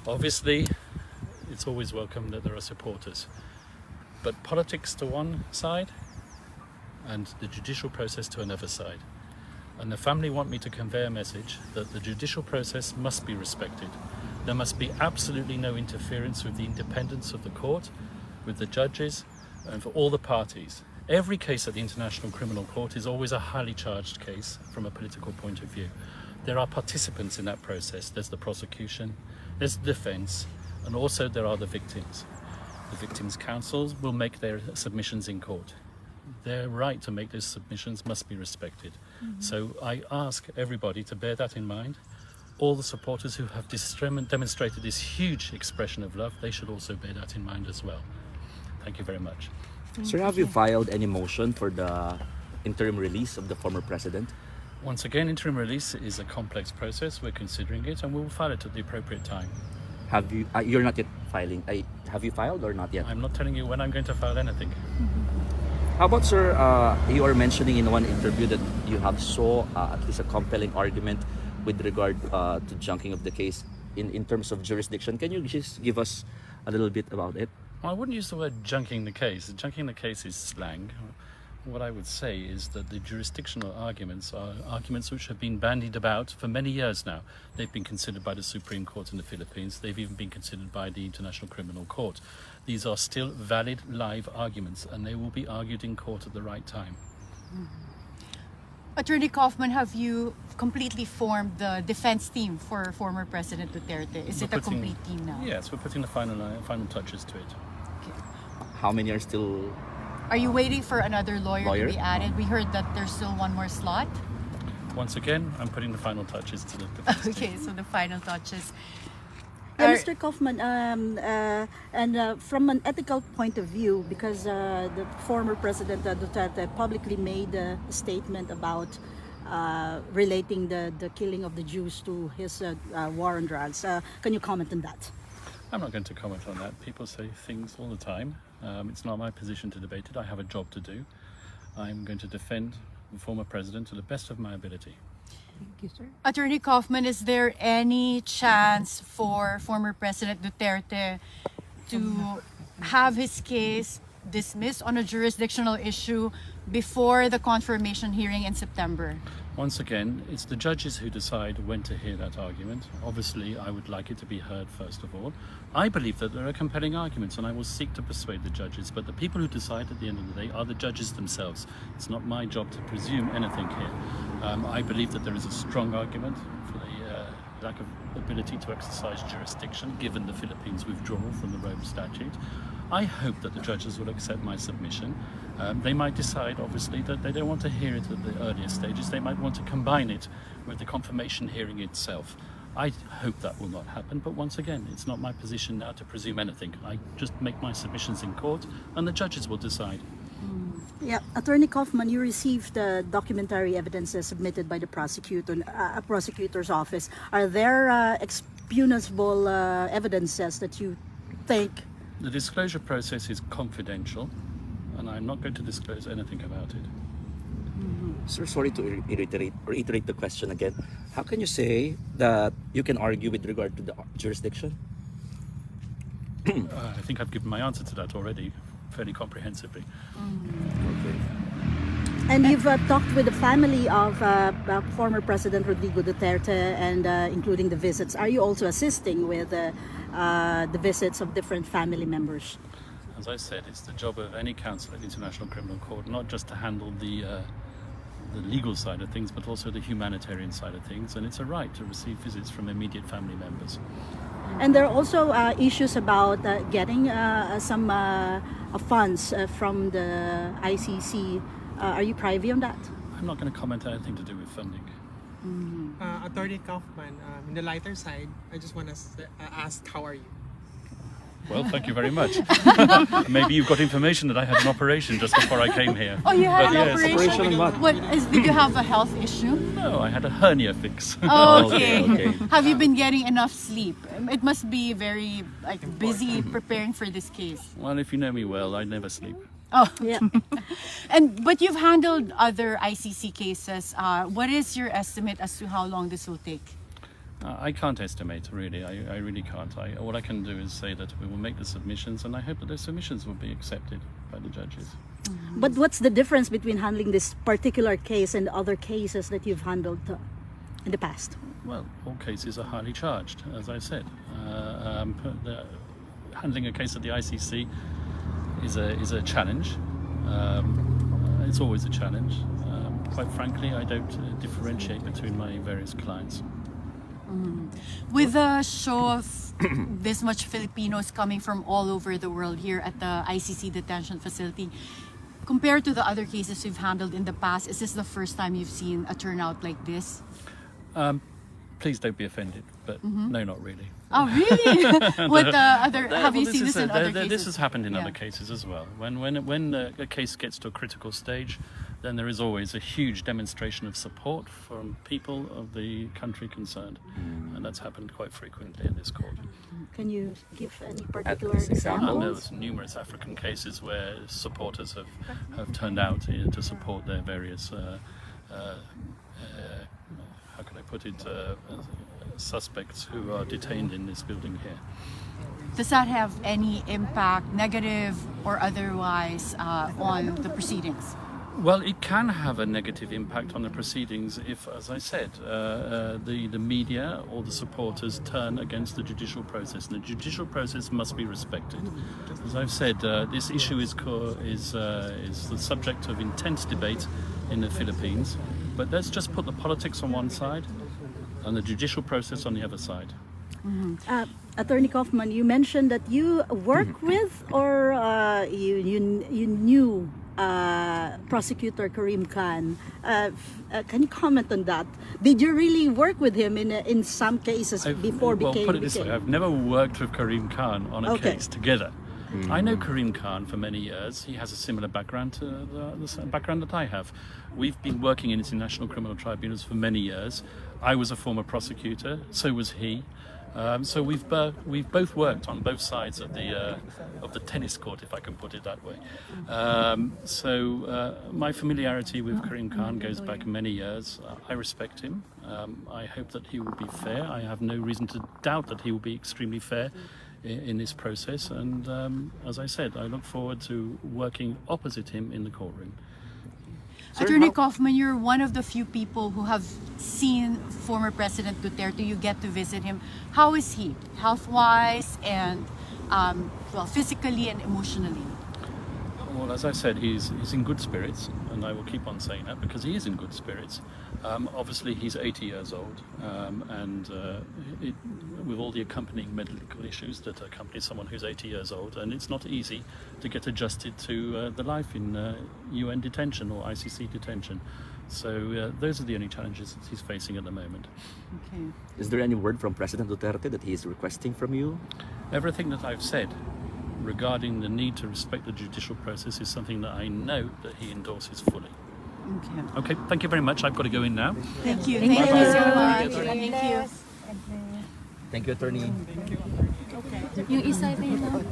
Obviously, it's always welcome that there are supporters, but politics to one side and the judicial process to another side. And the family want me to convey a message that the judicial process must be respected. There must be absolutely no interference with the independence of the court, with the judges, and for all the parties. Every case at the International Criminal Court is always a highly charged case from a political point of view. There are participants in that process. There's the prosecution, there's the defense, and also there are the victims. The victims' counsels will make their submissions in court. Their right to make those submissions must be respected. So I ask everybody to bear that in mind. All the supporters who have demonstrated this huge expression of love, they should also bear that in mind as well. Thank you very much. Sir, have you filed any motion for the interim release of the former president? Once again, interim release is a complex process. We're considering it and we'll file it at the appropriate time. Have you? You're not yet filing. Have you filed or not yet? I'm not telling you when I'm going to file anything. How about, sir, you are mentioning in one interview that you have saw at least a compelling argument with regard to junking of the case in terms of jurisdiction. Can you just give us a little bit about it? Well, I wouldn't use the word junking the case. Junking the case is slang. What I would say is that the jurisdictional arguments are arguments which have been bandied about for many years now. They've been considered by the Supreme Court in the Philippines. They've even been considered by the International Criminal Court. These are still valid live arguments and they will be argued in court at the right time. Attorney Kaufman, have you completely formed the defense team for former President Duterte? Is it a complete team now? Yes, we're putting the final touches to it. Okay. How many are still? Are you waiting for another lawyer to be added? We heard that there's still one more slot. Once again, I'm putting the final touches to the defense team. Okay, so the final touches. Mr. Kaufman, from an ethical point of view, because the former President Duterte publicly made a statement about relating the killing of the Jews to his war on drugs. Can you comment on that? I'm not going to comment on that. People say things all the time. It's not my position to debate it. I have a job to do. I'm going to defend the former president to the best of my ability. Thank you, sir. Attorney Kaufman, is there any chance for former President Duterte to have his case dismissed on a jurisdictional issue before the confirmation hearing in September? Once again, it's the judges who decide when to hear that argument. Obviously, I would like it to be heard first of all. I believe that there are compelling arguments and I will seek to persuade the judges, but the people who decide at the end of the day are the judges themselves. It's not my job to presume anything here. I believe that there is a strong argument for the lack of ability to exercise jurisdiction given the Philippines' withdrawal from the Rome Statute. I hope that the judges will accept my submission. They might decide, obviously, that they don't want to hear it at the earlier stages. They might want to combine it with the confirmation hearing itself. I hope that will not happen, but once again, it's not my position now to presume anything. I just make my submissions in court, and the judges will decide. Yeah, Attorney Kaufman, you received documentary evidences submitted by the prosecutor's office. Are there expunable evidences that you think? The disclosure process is confidential, and I'm not going to disclose anything about it. Sir, sorry to reiterate the question again. How can you say that you can argue with regard to the jurisdiction? I think I've given my answer to that already, fairly comprehensively. Okay. And you've talked with the family of former President Rodrigo Duterte, and including the visits. Are you also assisting with the visits of different family members? As I said, it's the job of any counsel at the International Criminal Court not just to handle the legal side of things, but also the humanitarian side of things, and it's a right to receive visits from immediate family members. And there are also issues about getting some funds from the ICC. Are you privy on that? I'm not going to comment on anything to do with funding. Attorney Kaufman, in the lighter side, I just want to ask, how are you? Well, thank you very much. Maybe you've got information that I had an operation just before I came here. Oh, you had But an yes, operation? Did you have a health issue? No, I had a hernia fix. Oh, okay. Okay. Have you been getting enough sleep? It must be very busy preparing for this case. Well, if you know me well, I never sleep. Oh, Yeah. but you've handled other ICC cases. What is your estimate as to how long this will take? I can't estimate, really. I really can't. All I can do is say that we will make the submissions, and I hope that those submissions will be accepted by the judges. But what's the difference between handling this particular case and other cases that you've handled in the past? Well, all cases are highly charged, as I said. Handling a case at the ICC is a challenge. It's always a challenge. Quite frankly, I don't differentiate between my various clients. With a show of this much Filipinos coming from all over the world here at the ICC detention facility, compared to the other cases you've handled in the past, is this the first time you've seen a turnout like this? Please don't be offended, but no, not really. Oh, really? What other? Have you seen this in other cases? This has happened in other cases as well. When a case gets to a critical stage, then there is always a huge demonstration of support from people of the country concerned, and that's happened quite frequently in this court. Can you give any particular And examples? there's numerous African cases where supporters have turned out to support their various, how can I put it, suspects who are detained in this building here. Does that have any impact, negative or otherwise, on the proceedings? Well, it can have a negative impact on the proceedings if, as I said, the media or the supporters turn against the judicial process. And the judicial process must be respected. As I've said, this issue is the subject of intense debate in the Philippines. But let's just put the politics on one side and the judicial process on the other side. Attorney Kaufman, you mentioned that you work with or you knew prosecutor Karim Khan. Can you comment on that? Did you really work with him in some cases before became? Well, put it this way: I've never worked with Karim Khan on a Okay. case together. I know Karim Khan for many years. He has a similar background to the background that I have. We've been working in international criminal tribunals for many years. I was a former prosecutor, so was he. So we've both worked on both sides of the tennis court, if I can put it that way. My familiarity with Karim Khan goes back many years. I respect him. I hope that he will be fair. I have no reason to doubt that he will be extremely fair in this process. And as I said, I look forward to working opposite him in the courtroom. Attorney Kaufman, you're one of the few people who have seen former President Duterte. You get to visit him. How is he, health-wise and physically and emotionally? Well, as I said, he's in good spirits, and I will keep on saying that because he is in good spirits. Obviously, he's 80 years old, with all the accompanying medical issues that accompany someone who's 80 years old, and it's not easy to get adjusted to the life in UN detention or ICC detention. So those are the only challenges that he's facing at the moment. Okay. Is there any word from President Duterte that he is requesting from you? Everything that I've said regarding the need to respect the judicial process is something that I know that he endorses fully. Okay. Okay, thank you very much. I've got to go in now. Thank you. Thank you so much. Thank you. Thank you, Attorney. Yung isa din, no?